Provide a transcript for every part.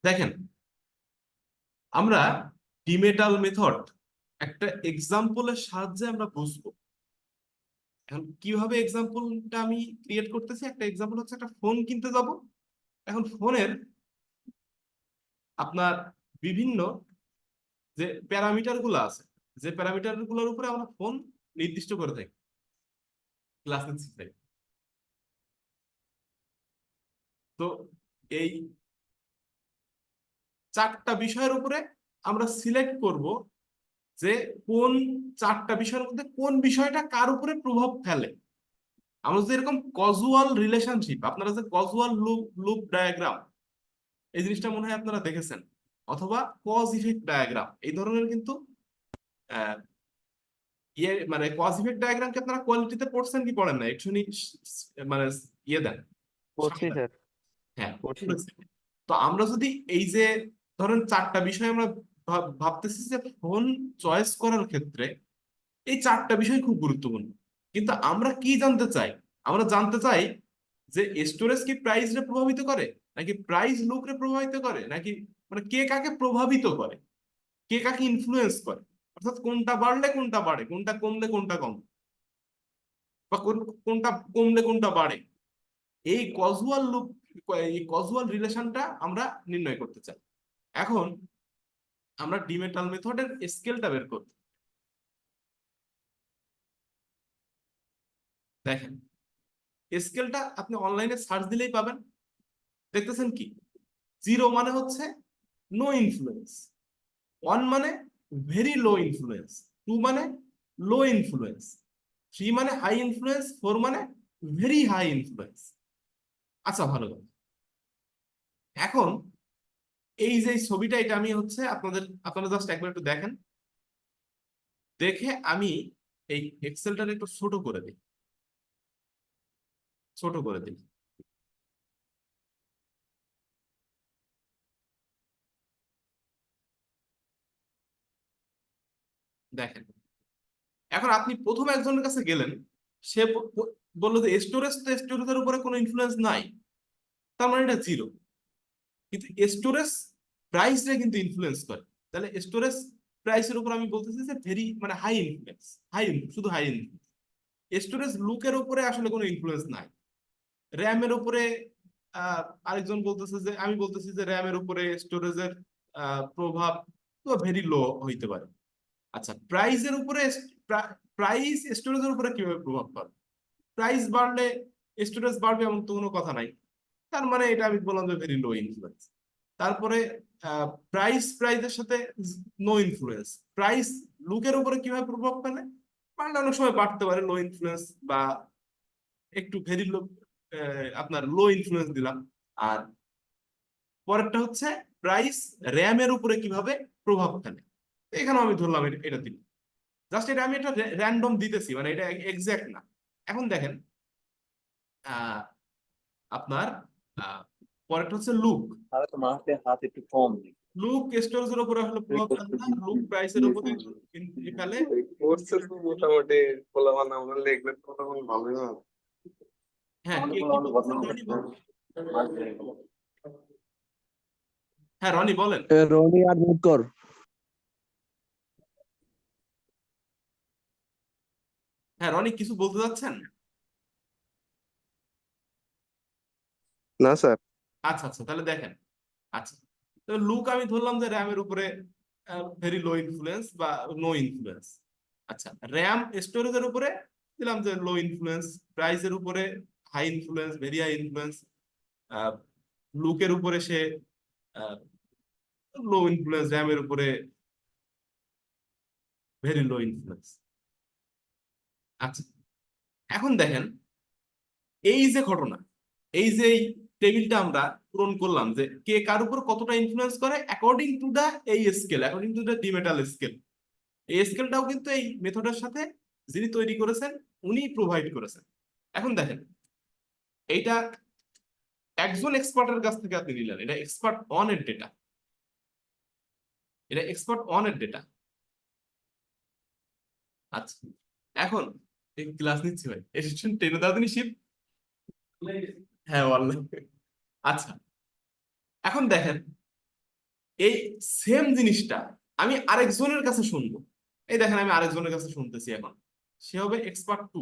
দেখেন, আমরা ডিমেটাল মেথড একটা এক্সাম্পলের সাহায্যে আমরা বুঝবো। এখন কিভাবে এক্সাম্পলটা আমি ক্রিয়েট করতেছি, একটা এক্সাম্পল হচ্ছে একটা ফোন কিনতে যাব। এখন ফোনের আপনার বিভিন্ন যে প্যারামিটার গুলো আছে, যে প্যারামিটার গুলোর উপরে আমরা ফোন নির্দিষ্ট করে থাকি ক্লাস নিচ্ছি তাই। তো এই চারটা বিষয়ের উপরে আমরা সিলেক্ট করব যে কোন চারটা বিষয়ের মধ্যে কোন বিষয়টা কার উপরে প্রভাব ফেলে। আমরা যদি এরকম কজুয়াল রিলেশনশিপ, আপনারা যে কজুয়াল লুপ লুপ ডায়াগ্রাম, এই জিনিসটা মনে হয় আপনারা দেখেছেন, অথবা কজ ইফেক্ট ডায়াগ্রাম, এই ধরনের কিন্তু আহ, ইয়ে মানে কজ ইফেক্ট ডায়াগ্রাম কি আপনারা কোয়ালিটিতে পড়ছেন কি পড়েন না একটুখানি মানে ইয়ে দেন, করছি সামনে দেন। স্যার, হ্যাঁ, করছি। পড়েছেন। তো আমরা যদি এই যে ধরেন চারটা বিষয় আমরা ভাবতেছি যে ফোন চয়েস করার ক্ষেত্রে এই চারটা বিষয় খুব গুরুত্বপূর্ণ, কিন্তু আমরা কি জানতে চাই? আমরা জানতে চাই যে স্টোরেজ কি প্রাইস রে প্রভাবিত করে, নাকি প্রাইস লুক রে প্রভাবিত করে, নাকি মানে কে কাকে প্রভাবিত করে, কে কাকে ইনফ্লুয়েন্স করে, অর্থাৎ কোনটা বাড়লে কোনটা বাড়ে, কোনটা কমলে কোনটা কম, বা কোনটা কমলে কোনটা বাড়ে। এই কজুয়াল লুপ, এই কজুয়াল রিলেশনটা আমরা নির্ণয় করতে চাই। এখন আমরা ডিমেটাল মেথডের স্কেলটা বের করব। দেখেন, স্কেলটা আপনি অনলাইনে সার্চ দিলেই পাবেন। দেখতেছেন কি, 0 মানে হচ্ছে নো ইনফ্লুয়েন্স, 1 মানে ভেরি লো ইনফ্লুয়েন্স, 2 মানে লো ইনফ্লুয়েন্স, 3 মানে হাই ইনফ্লুয়েন্স, 4 মানে ভেরি হাই ইনফ্লুয়েন্স। আচ্ছা, ভালো কথা। এখন এই যে ছবিটা, এটা আমি হচ্ছে আপনারা জাস্ট একবার একটু দেখেন, দেখে আমি এই এক্সেলটা একটু ছোট করে দিই, ছোট করে দিই। দেখেন, এখন আপনি প্রথম একজনের কাছে গেলেন, সে বললো যে স্টোরেজ, তো স্টোরেজের উপরে কোনো ইনফ্লুয়েন্স নাই, তার মানে এটা 0। কিন্তু স্টোরেজ প্রাইসে কিন্তু ইনফ্লুয়েন্স করে। তাহলে স্টোরেজ প্রাইসের উপর আমি বলতেছি যে ভেরি মানে হাই ইনফ্লুয়েন্স, হাই, শুধু হাই ইনফ্লুয়েন্স। স্টোরেজ লুকের উপরে আসলে কোনো ইনফ্লুয়েন্স নাই। র্যামের উপরে আরেকজন বলতেছে যে, আমি বলতেছি যে র্যামের উপরে স্টোরেজের প্রভাব তো ভেরি লো হইতে পারে। আচ্ছা, প্রাইসের উপরে, প্রাইস স্টোরেজের উপরে কিভাবে প্রভাব পড়ে? প্রাইস বাড়লে স্টোরেজ বাড়বে এমন তো কোনো কথা নাই, তার মানে এটা আমি বললাম যে ভেরি লো ইনফ্লুয়েন্স। তারপরে প্রাইসের সাথে নো ইনফ্লুয়েন্স, প্রাইস লুকের উপরে কিভাবে প্রভাব ফেলে? বাড়লে অনেক সময় বাড়তে পারে লো ইনফ্লুয়েন্স, বা একটু ভেরি লো, আপনার লো ইনফ্লুয়েন্স দিলাম। আর পরেরটা হচ্ছে প্রাইস র্যামের উপরে কিভাবে প্রভাব ফেলে। এখানেও আমি ধরলাম এটা দিলাম। জাস্ট এটা আমি একটা র্যান্ডম দিতেছি, মানে এটা এক্সাক্ট না। এখন দেখেন, আহ, আপনার পরেরটা হচ্ছে লুক। তাহলে তো মাসে হাত একটু কম নেই। লুক স্টোরেজের উপরে আসলে প্রভাব ফেলে না, লুক প্রাইসের উপরে ফেলে। কোর্সের তো মোটামুটি খোলা বানা আমরা লিখলে তো তখন ভালোই না। হ্যাঁ, আমাদের কে কোনো কি অন্য বলতেছেন, বদনাম রনি করছে বলেন। না। হ্যাঁ, রনি বলেন। রনি আর মিউট কর। হ্যাঁ, রনি কিছু বলতে যাচ্ছেন? না স্যার। আচ্ছা আচ্ছা, তাহলে দেখেন। আচ্ছা, তো লুক আমি ধরলাম যে র্যামের উপরে ভেরি লো ইনফ্লুয়েন্স বা নো ইনফ্লুয়েন্স। আচ্ছা, র্যাম স্টোরেজের উপরে দিলাম যে লো ইনফ্লুয়েন্স, প্রাইসের উপরে high influence, very high influence, লুকের উপরে সে লো ইনফ্লুয়েন্স, র্যামের উপরে ভেরি লো ইনফ্লুয়েন্স। আচ্ছা, এখন দেখেন এই যে ঘটনা, এই যে এই টেবিলটা আমরা পূরণ করলাম যে কে কার উপর কতটা ইনফ্লুয়েন্স করে অ্যাকর্ডিং টু দা এই স্কেল, অ্যাকর্ডিং টু দা ডিমেটাল স্কেল। এই স্কেলটাও কিন্তু এই মেথডের সাথে যিনি তৈরি করেছেন উনি প্রোভাইড করেছেন। এখন দেখেন, এইটা একজন এক্সপার্টের কাছ থেকে আপনি নিলেন, এটা এক্সপার্ট অন এর ডেটা, এটা এক্সপার্ট অন এর ডেটা। আচ্ছা, এখন এই ক্লাস নিচ্ছি ভাই, এসেছেন টেনে দাও তিনি শিপ। হ্যাঁ, অনলাইন। আচ্ছা, এখন দেখেন এই সেম জিনিসটা আমি আরেকজনের কাছে শুনবো। এই দেখেন আমি আরেকজনের কাছে শুনতেছি এখন, সে হবে এক্সপার্ট টু।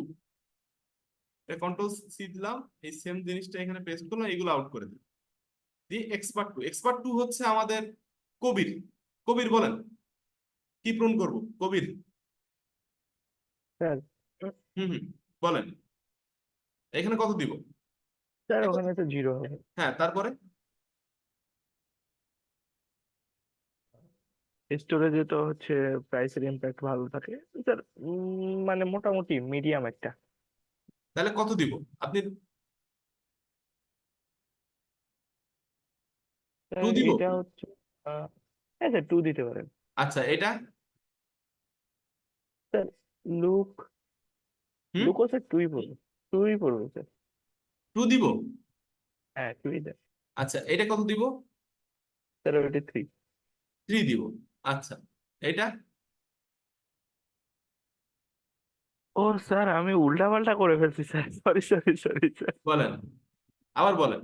কন্ট্রোল সি দিলাম, এই সেম জিনিসটা এখানে পেস্ট করলাম, এগুলো আউট করে দিলাম, দিয়ে এক্সপার্ট টু। এক্সপার্ট টু হচ্ছে আমাদের কবির। কবির বলেন কি পূরণ করব, কবির। স্যার হুম হুম, বলেন এখানে কত দিব? স্যার এত? ওখানে তো জিরো হবে। হ্যাঁ, তারপরে? স্টোরেজে তো হচ্ছে প্রাইসের ইম্প্যাক্ট ভালো থাকে স্যার, মানে মোটামুটি মিডিয়াম একটা। তাহলে কত দিব আপনি? টু স্যার দিব? এটা হচ্ছে হ্যাঁ স্যার 2 দিতে পারেন। আচ্ছা, এটা? স্যার লুক, হুম, লুকও স্যার 2ই পড়বে, 2ই পড়বে স্যার। টু দিব? হ্যাঁ 2ই দেন। আচ্ছা, এটা কত দিব? স্যার ওইটা 3। থ্রি দিব। আচ্ছা, এটা? ও স্যার আমি উল্টা পাল্টা করে ফেলছি sir, sorry sorry sorry sir. বলেন, আবার বলেন।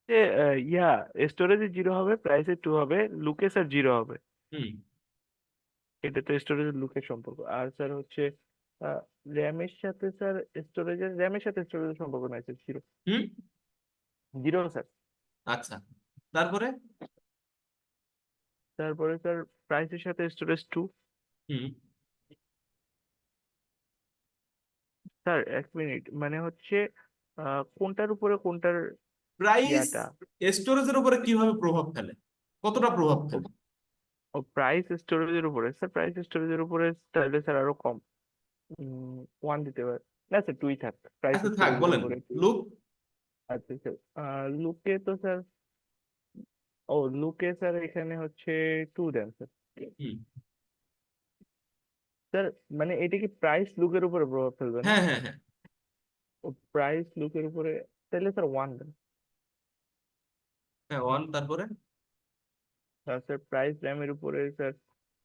যে ইয়া স্টোরেজে জিরো হবে, প্রাইসে 2 হবে, লুকে স্যার জিরো হবে। হুম এটা তো স্টোরেজ লুকের সম্পর্ক। আর স্যার হচ্ছে র্যামের সাথে স্যার র্যামের সাথে স্টোরেজের সম্পর্ক নাই স্যার, জিরো। হুম। Zero sir. আচ্ছা, তারপরে? তারপরে স্যার প্রাইসের সাথে স্টোরেজ 2। হুম। স্যার 1 মিনিট, মানে হচ্ছে কোনটার উপরে কোনটার প্রাইস ইয়াটা। স্টোরেজের উপরে কিভাবে প্রভাব ফেলে, কতটা প্রভাব ও ফেলে? ও প্রাইস স্টোরেজের উপরে স্যার, প্রাইস স্টোরেজের উপরে তাহলে স্যার আরো কম, 1 দিতে পারে। না স্যার 2ই থাক, প্রাইস আচ্ছা থাক, স্টোরেজের বলেন। উপরে 2। লুক? আচ্ছা স্যার লুকে তো স্যার, ও লুকে স্যার এখানে হচ্ছে 2 দেন স্যার। হুম। স্যার মানে এটা কি প্রাইস লুকের উপরে প্রভাব ফেলবে না? হ্যাঁ হ্যাঁ হ্যাঁ। ও প্রাইস লুকের উপরে, তাহলে স্যার 1 দেন। হ্যাঁ, ওয়ান, তারপরে? আর স্যার প্রাইস র্যামের উপরে স্যার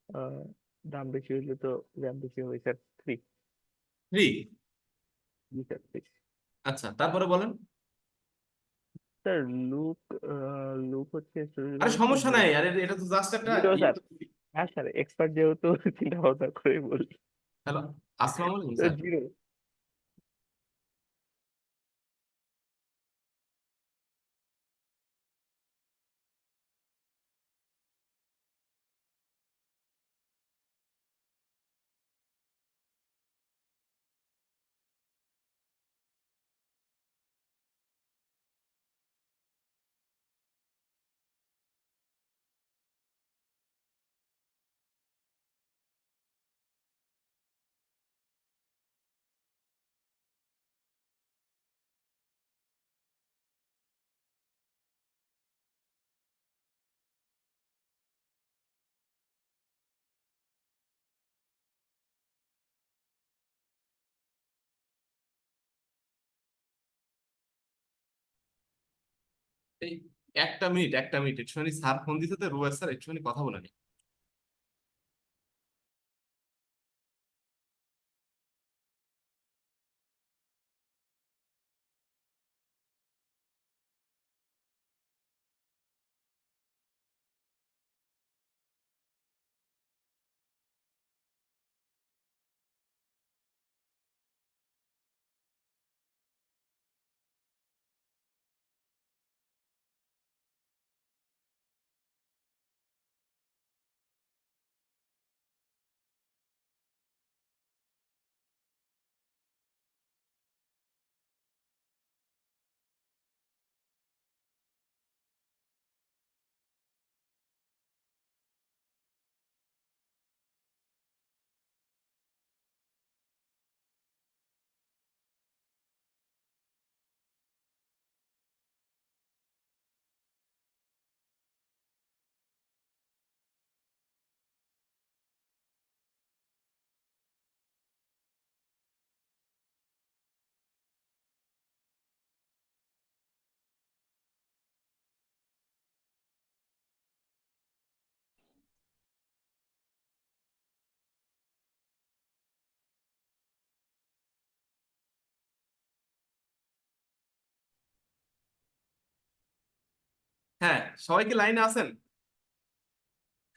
আহ, দাম বেশি হইলে তো র্যাম বেশি হবে স্যার, 3। থ্রি? জি স্যার 3। আচ্ছা, তারপরে বলেন। স্যার লুক, লুক হচ্ছে স্টোরেজ আরে হবে স্যার সমস্যা 0। নাই, আরে এটা তো জাস্ট একটা জিরো ইয়ে। স্যার। হ্যাঁ স্যার এক্সপার্ট যেহেতু চিন্তা ভাবনা করে বলি। হ্যালো, আসসালামু আলাইকুম স্যার স্যার। 0। এই একটা মিনিট, একটা মিনিট, একটুখানি স্যার ফোন দিতে, তো রুবেল স্যার একটুখানি কথা বলে নি। হ্যাঁ, সবাই কি লাইনে আছেন?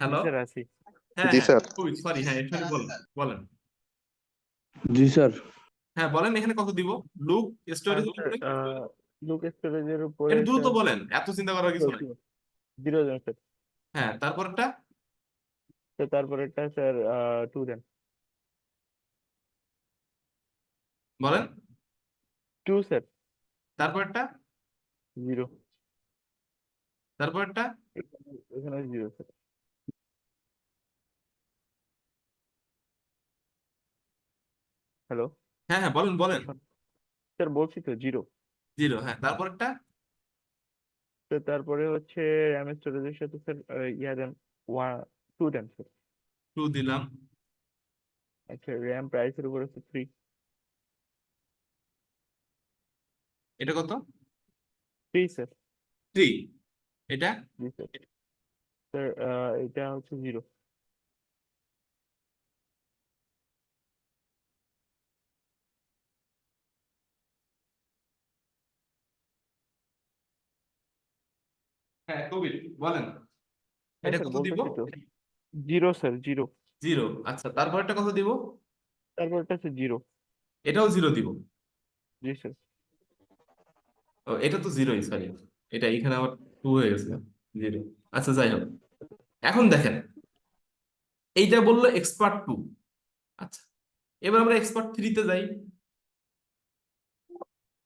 হ্যালো, স্যার আছি। হ্যাঁ জি হ্যাঁ স্যার। খুবই সরি, হ্যাঁ একটু বলেন বলেন। জি স্যার। হ্যাঁ বলেন, এখানে কত দিব? লুক স্টোরেজ স্যার লুক স্টোরেজের উপরে একটু দ্রুত স্যার বলেন, এত চিন্তা করার কিছু নাই। 0 দেন স্যার। হ্যাঁ তারপরটা তো তারপরেরটা স্যার 2 দেন। বলেন, 2 স্যার। তারপরটা 0। তারপরটা এখানে 0 স্যার। হ্যালো হ্যাঁ হ্যাঁ বলেন বলেন। স্যার, বলছি তো 0। 0, হ্যাঁ তারপরটা তো তারপরে হচ্ছে র্যাম স্টোরেজের সাথে স্যার ইয়া দেন 2 দেন স্যার। 2 দিলাম। আচ্ছা, র্যাম প্রাইসের উপর হচ্ছে 3। এটা কত? 3 স্যার। 3। এটা জি স্যার। স্যার এটা হচ্ছে 0। হ্যাঁ কবির বলেন, হ্যাঁ এটা স্যার, কত দিব? বলতেছি তো 0 স্যার, 0। 0। আচ্ছা তারপরটা কত দিব? তারপরটা হচ্ছে 0। এটাও 0 দিব। জি স্যার। ও এটা তো 0ই, সরি, এটা এখানে আবার 2 হয়ে গেছে। 0। আচ্ছা যাই হোক, এখন দেখেন এইটা বললো এক্সপার্ট 2। আচ্ছা এবার আমরা এক্সপার্ট 3 তে যাই।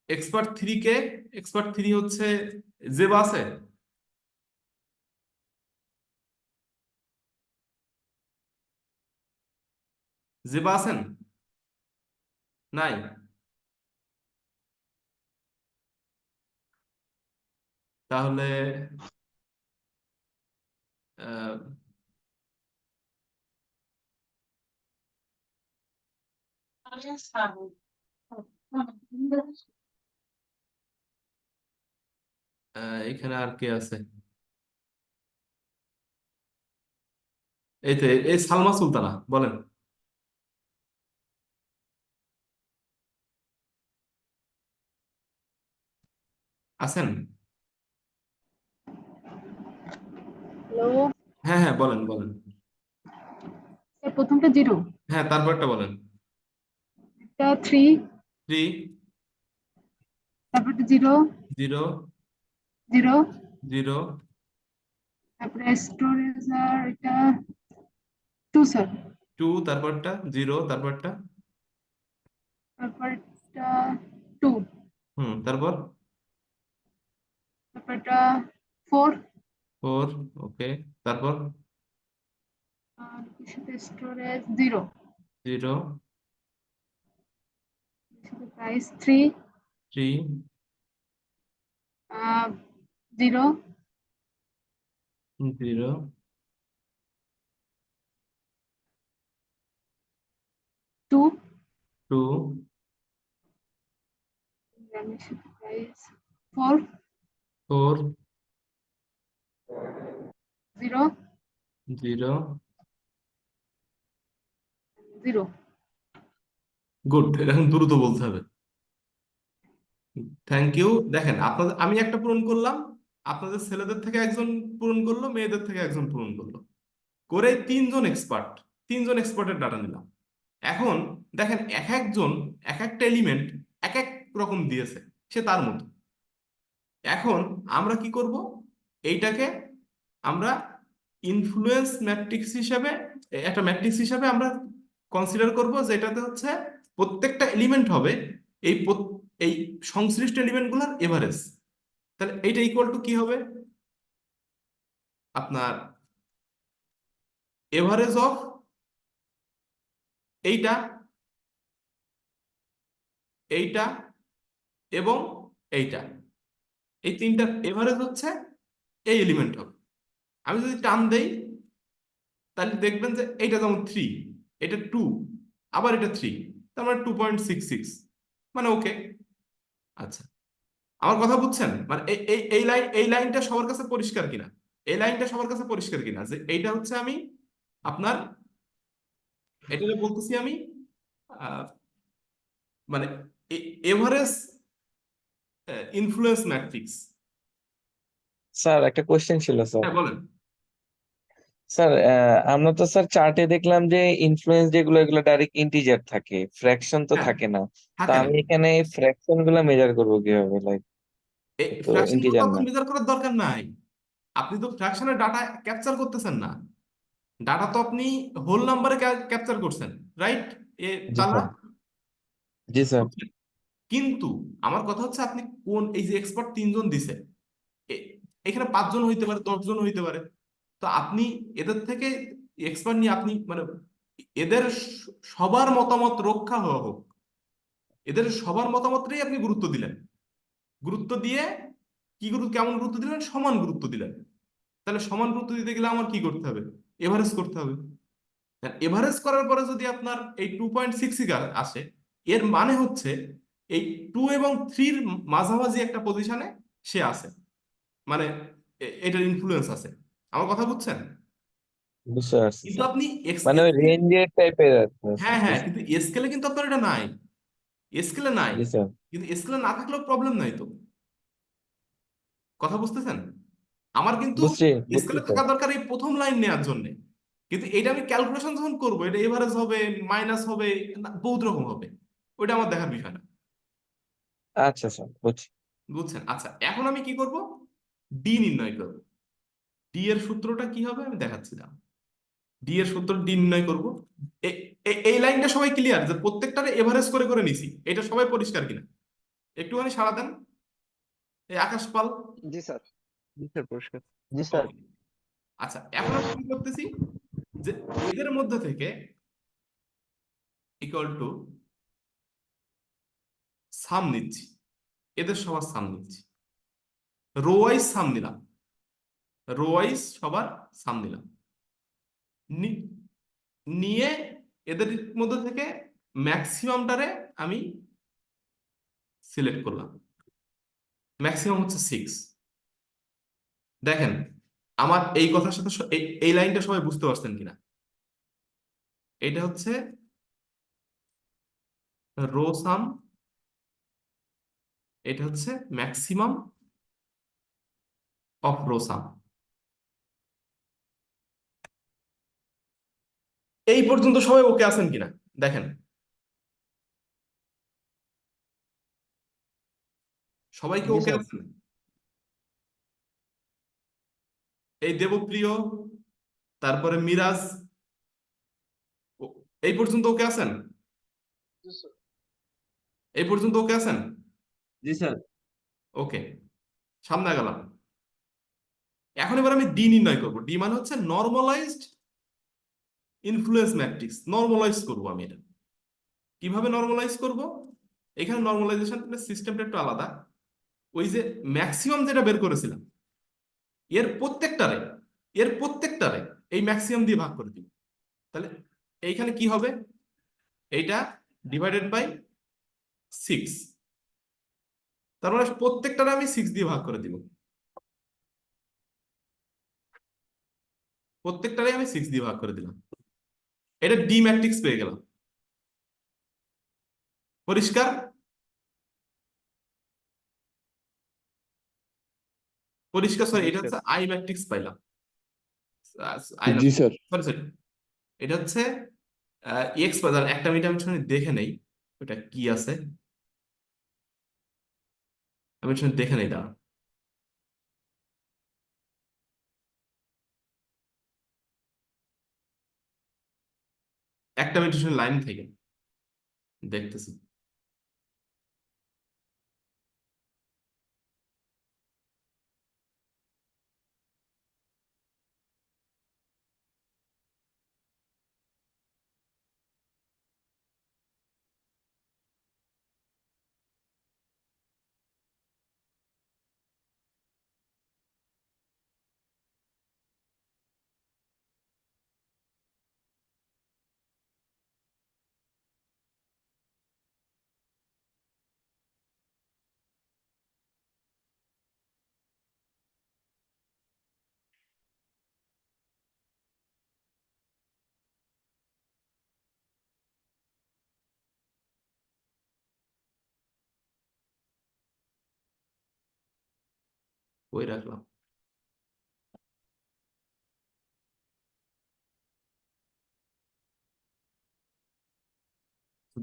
এক্সপার্ট 3 কে, এক্সপার্ট 3 হচ্ছে জেবা আছে? জেবা আছেন? নাই? তাহলে আহ, এখানে আর কে আছে? এই তো, এই সালমা সুলতানা, বলেন। আছেন? হ্যালো হ্যাঁ হ্যাঁ বলেন বলেন। স্যার, প্রথমটা 0, হ্যাঁ তারপরটা বলেন। এটা 3, 3। তারপরটা 0, 0। 0, 0। তারপরে স্টোরেজ আর এটা 2 স্যার। 2 তারপরটা 0 তারপরটা। তারপরটা 2, তারপর তারপরটা 4, 4। ওকে, তারপর আর সাথে স্টোরেজ 0, 0। সাথে প্রাইস 3, 3। 0, 0। 2, 2। র্যামের সাথে প্রাইস 4, 4। 0, 0। 0। গুড, এখন দ্রুত বলতে হবে। Thank you. দেখেন আপনাদের, আমি একটা পূরণ করলাম, আপনাদের ছেলেদের থেকে একজন পূরণ করলো, মেয়েদের থেকে একজন পূরণ করলো, করে 3 জন এক্সপার্ট, 3 জন এক্সপার্টের ডাটা নিলাম। এখন দেখেন এক একজন এক একটা এলিমেন্ট এক এক রকম দিয়েছে, সে তার মতো। এখন আমরা কি করব? এইটাকে আমরা ইনফ্লুয়েন্স ম্যাট্রিক্স হিসাবে, একটা ম্যাট্রিক্স হিসাবে আমরা কনসিডার করব, যেটাতে হচ্ছে প্রত্যেকটা এলিমেন্ট হবে এই এই সংশ্লিষ্ট এলিমেন্টগুলোর এভারেজ। তাহলে এইটা ইকুয়াল টু কি হবে? আপনার এভারেজ অফ এইটা, এইটা এবং এইটা, এই তিনটার এভারেজ হচ্ছে এই এলিমেন্ট হবে। আমি যদি টান দেই তাহলে দেখবেন যে এইটা যেমন 3, এটা 2, আবার এটা 3, তার মানে 2.66, মানে ওকে। আচ্ছা, আমার কথা বুঝছেন? মানে এই এই এই লাইন, এই লাইনটা সবার কাছে পরিষ্কার কিনা? এই লাইনটা সবার কাছে পরিষ্কার কিনা যে এইটা হচ্ছে আমি আপনার, এটা বলতেছি আমি আহ, মানে এভারেজ ইনফ্লুয়েন্স ম্যাট্রিক্স। স্যার একটা কোশ্চেন ছিল স্যার। হ্যাঁ বলেন। স্যার আমরা তো স্যার চার্টে দেখলাম যে ইনফ্লুয়েন্স যেগুলো এগুলো ডাইরেক্ট ইন্টিজার থাকে, ফ্র্যাকশন তো হ্যাঁ, থাকে না। তা থাকে না। আমি এখানে ফ্র্যাকশন গুলা মেজার করবো কিভাবে, লাইক এই তো ফ্র্যাকশন গুলো ইন্টিজার তো না। মেজার করার দরকার নাই। আপনি তো ফ্র্যাকশনের ডাটা ক্যাপচার করতেছেন না। ডাটা তো আপনি হোল নাম্বারে ক্যাপচার করছেন, রাইট? এ জি তালা স্যার। জি স্যার। করছেন। কিন্তু আমার কথা হচ্ছে আপনি কোন, এই যে এক্সপার্ট তিনজন দিছে, এ- এখানে 5 জন হইতে পারে, 10 জন হইতে পারে। তো আপনি এদের থেকে এক্সপার্ট নিয়ে আপনি মানে এদের সবার মতামত রক্ষা হওয়া হোক, এদের সবার মতামতটাই আপনি গুরুত্ব দিলেন। গুরুত্ব দিয়ে কি গুরুত্ব, কেমন গুরুত্ব দিলেন? সমান গুরুত্ব দিলেন। তাহলে সমান গুরুত্ব দিতে গেলে আমার কি করতে হবে? এভারেজ করতে হবে। এভারেজ করার পরে যদি আপনার এই 2.6 আসে, এর মানে হচ্ছে এই 2 এবং 3-র মাঝামাঝি একটা পজিশনে সে আছে, মানে এটার ইনফ্লুয়েন্স আছে। আমার কথা বুঝছেন? বুঝতে পারছি কিন্তু স্যার। আপনি মানে ওই রেঞ্জের টাইপের আর কি আছে। হ্যাঁ জি হ্যাঁ, স্যার। কিন্তু স্কেলে কিন্তু আপনার এটা নাই। স্কেলে নাই। জি স্যার। কিন্তু স্কেলে না থাকলেও প্রবলেম নাই তো। কথা বুঝতেছেন? আমার কিন্তু বুঝছি বুঝছি স্কেলে স্যার। থাকা দরকার এই প্রথম লাইন নেওয়ার জন্য। কিন্তু এটা আমি ক্যালকুলেশন যখন করবো, এটা এভারেজ হবে, মাইনাস হবে, না বহুত রকম হবে, ওইটা আমার দেখার বিষয় না। আচ্ছা স্যার, বুঝছি। বুঝছেন? আচ্ছা, এখন আমি কি করব? ডি নির্ণয় করব। ডি এর সূত্রটা কি হবে আমি দেখাচ্ছি না। ডি এর সূত্র ডি নির্ণয় করব। এই লাইনটা সবাই ক্লিয়ার যে প্রত্যেকটারে এভারেজ করে করে নিছি? এটা সবাই পরিষ্কার কিনা? একটুখানি সাড়া দেন, এই আকাশ পাল। জি স্যার। জি স্যার, পরিষ্কার। জি স্যার। ওকে। আচ্ছা, এখন আমি কি করতেছি, যে এদের মধ্যে থেকে ইকুয়াল টু সাম নিচ্ছি, এদের সবার সাম নিচ্ছি, রো ওয়াইজ সাম নিলাম, রো ওয়াইজ সবার সাম নিলাম। নি- নিয়ে এদের মধ্যে থেকে ম্যাক্সিমামটারে আমি সিলেক্ট করলাম। ম্যাক্সিমাম হচ্ছে 6। দেখেন, আমার এই কথার সাথে এই লাইনটা সবাই বুঝতে পারছেন কিনা? এটা হচ্ছে রো সাম, এটা হচ্ছে ম্যাক্সিমাম অফ রো সাম। এই পর্যন্ত সবাই ওকে আছেন কিনা দেখেন। সবাইকে জি ওকে স্যার। আছেন? এই দেবপ্রিয়, তারপরে মিরাজ, এই পর্যন্ত ওকে আছেন? এই পর্যন্ত ওকে আছেন? জি স্যার। ওকে, সামনে গেলাম। এখন এবার আমি ডি নির্ণয় করব। ডি মানে হচ্ছে নর্মালাইজড ইনফ্লুয়েন্স ম্যাট্রিক্স। নর্মালাইজ করব আমি এটা। কিভাবে নর্মালাইজ করব? এখানে নর্মালাইজেশন সিস্টেমটা একটু আলাদা। ওই যে ম্যাক্সিমাম যেটা বের করেছিলাম, এর প্রত্যেকটারে এর প্রত্যেকটারে এই ম্যাক্সিমাম দিয়ে ভাগ করে দিব। তাহলে এইখানে কি হবে? এইটা ডিভাইডেড বাই 6। তার মানে প্রত্যেকটারে আমি 6 দিয়ে ভাগ করে দিব। প্রত্যেকটারে আমি 6 দিয়ে ভাগ করে দিলাম। এটা ডি ম্যাট্রিক্স পেয়ে গেলাম। পরিষ্কার? পরিষ্কার, সরি, এটা পরিষ্কার। হচ্ছে আই ম্যাট্রিক্স পাইলাম। আই না, জি স্যার। সরি সরি, এটা হচ্ছে এক্স বাজার। একটা মিনিট আমি একটুখানি দেখে নেই ওটা কি আছে। আমি একটুখানি দেখে নেই, দাঁড়া। একটা মিনিট লাইন থেকে দেখতেছি। ওই রাখলাম।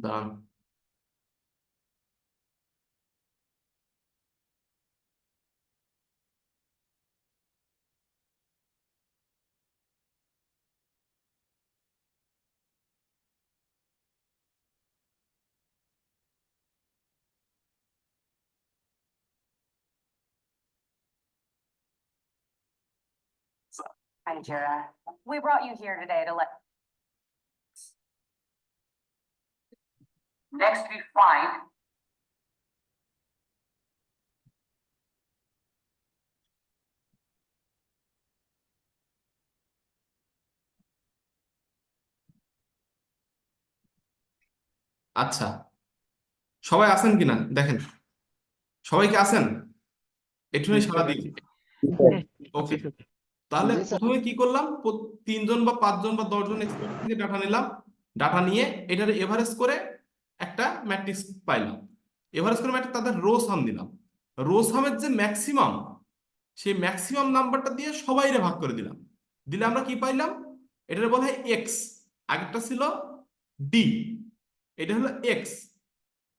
দাঁড়ান। Hi, Jira. We brought you here today to let. Next we find. আচ্ছা, সবাই আছেন কিনা দেখেন, সবাই কি আছেন? একটুখানি সারা দিন। ওকে, তাহলে প্রথমে কি করলাম, তিনজন বা পাঁচজন বা 10জন এক্সপার্ট থেকে ডাটা নিলাম, ডাটা নিয়ে এটার এভারেজ করে একটা ম্যাট্রিক্স পাইলাম। এভারেজ করে ম্যাট্রিক্স তাদের রো সাম দিলাম। রো সামের যে ম্যাক্সিমাম, সেই ম্যাক্সিমাম নাম্বারটা দিয়ে সবাইরে ভাগ করে দিলাম। দিলে আমরা কি পাইলাম, এটার বলা হয় এক্স, আগেরটা ছিল ডি, এটা হলো এক্স।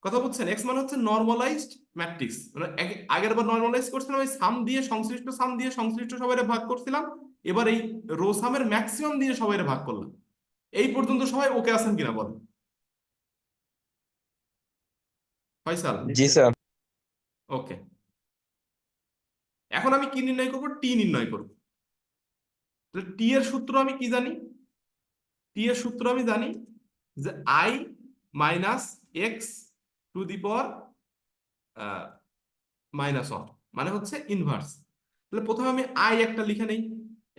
কথা বুঝছেন? এক্স মানে হচ্ছে নর্মালাইজড ম্যাট্রিক্স, মানে আগের বার নর্মালাইজ করছিলাম ওই সাম দিয়ে, সংশ্লিষ্ট সাম দিয়ে সংশ্লিষ্ট সবাইরে ভাগ করছিলাম, এবার এই রো সামের ম্যাক্সিমাম দিয়ে সবাইরে ভাগ করলাম। এই পর্যন্ত সবাই ওকে আছেন কিনা বলেন? ফয়সাল? জি স্যার। ওকে, এখন আমি কি নির্ণয় করব, টি নির্ণয় করব। টি এর সূত্র আমি কি জানি? টি এর সূত্র আমি জানি যে I minus X to the power -1, মানে হচ্ছে ইনভার্স। তাহলে প্রথমে আমি আই একটা লিখে নেই,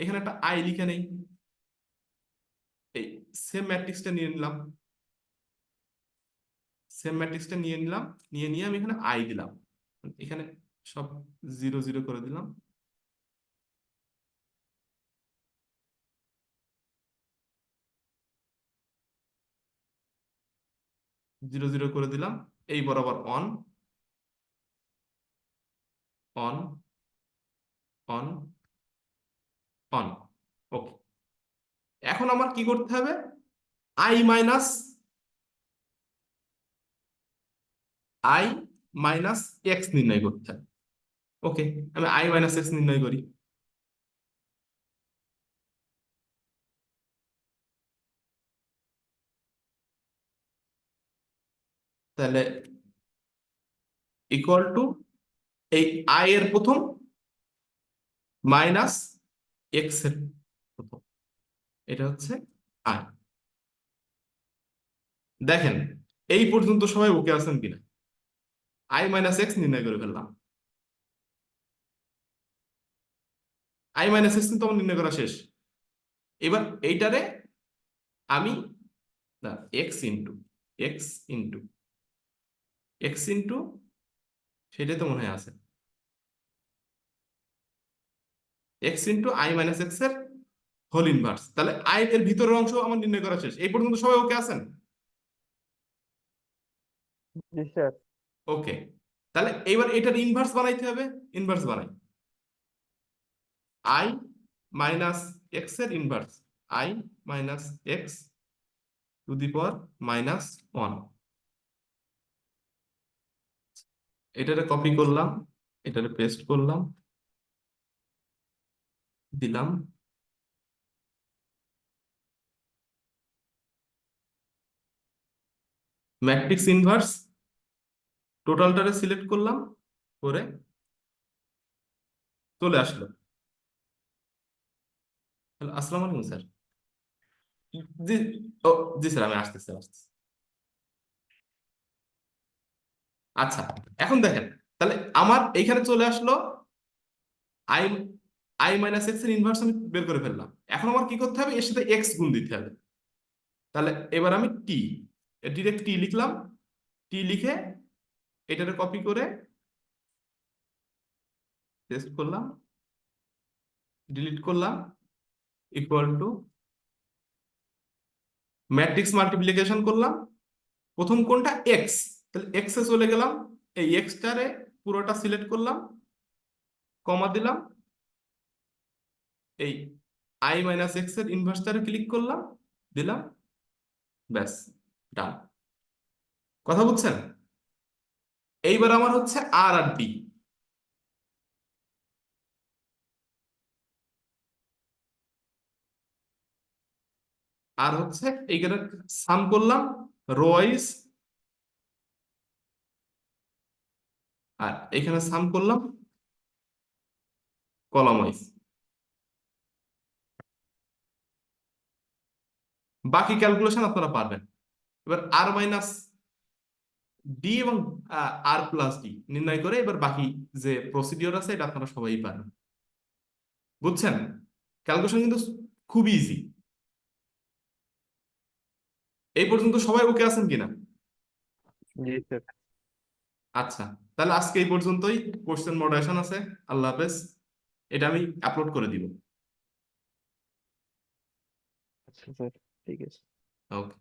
এখানে একটা আই লিখে নেই, এই সেম ম্যাট্রিক্সটা নিয়ে নিলাম, সেম ম্যাট্রিক্সটা নিয়ে নিলাম, নিয়ে আমি এখানে আই দিলাম, এখানে সব 0 0 করে দিলাম। জিরো জিরো করে দিলাম, এই বরাবর অন অন অন অন। ওকে, এখন আমার কি করতে হবে, আই মাইনাস এক্স নির্ণয় করতে হবে। ওকে, আমি আই মাইনাস এক্স নির্ণয় করি। তাহলে ইকুয়াল টু এই আই এর প্রথম মাইনাস এক্স এর প্রথম, এটা হচ্ছে আই। দেখেন এই পর্যন্ত সবাই ওকে আছেন কিনা? আই মাইনাস এক্স নির্ণয় করে ফেললাম। আই মাইনাস এক্স কিন্তু আমার নির্ণয় করা শেষ। এবার এইটারে আমি x into x into x into, সেটাই তো মনে হয় আছে, x into I minus X এর হোল ইনভার্স। তাহলে আই এর ভিতরের অংশ আমার নির্ণয় করা শেষ। এই পর্যন্ত সবাই ওকে আছেন? জি স্যার। ওকে, তাহলে এইবার এটার ইনভার্স বানাইতে হবে। ইনভার্স বানাই, আই মাইনাস এক্স এর inverse, I minus X to the power -1। এটারে কপি করলাম, এটারে পেস্ট করলাম, দিলাম, ম্যাট্রিক্স ইনভার্স টোটালটারে সিলেক্ট করলাম, করে চলে আসলো। হ্যালো, আসসালামু আলাইকুম স্যার। জি, ও জি স্যার, আমি আসতেছি। আচ্ছা, এখন দেখেন, তাহলে আমার এইখানে চলে আসলো আই আই মাইনাস এক্স এর ইনভার্স আমি বের করে ফেললাম। এখন আমার কি করতে হবে, এর সাথে এক্স গুণ দিতে হবে। তাহলে এবার আমি ডিরেক্ট টি লিখলাম, টি লিখে এটারে কপি করে পেস্ট করলাম, ডিলিট করলাম, ইকুয়াল টু ম্যাট্রিক্স মাল্টিপ্লিকেশন করলাম। প্রথম কোনটা, এক্স, তাহলে এক্স এ চলে গেলাম, এই এক্সটারে পুরোটা সিলেক্ট করলাম, কমা দিলাম, এই আই মাইনাস এক্স এর ইনভার্সটারে ক্লিক করলাম, দিলাম, ব্যাস ডান। কথা বুঝছেন? এইবার আমার হচ্ছে আর আর ডি। আর হচ্ছে এইখানে সাম করলাম রো ওয়াইজ, আর এখানে সাম করলাম কলাম ওয়াইজ। বাকি ক্যালকুলেশন আপনারা পারবেন। এবার আর মাইনাস ডি এবং আর প্লাস ডি নির্ণয় করে এবার বাকি যে প্রসিডিওর আছে এটা আপনারা সবাই পারেন। বুঝছেন? ক্যালকুলেশন কিন্তু খুব ইজি। এই পর্যন্ত সবাই ওকে আছেন কিনা? জি স্যার। আচ্ছা, তাহলে আজকে এই পর্যন্তই। কোশ্চেন মডারেশন আছে। আল্লাহ হাফেজ। এটা আমি আপলোড করে দিব। আচ্ছা স্যার, ঠিক আছে। ওকে।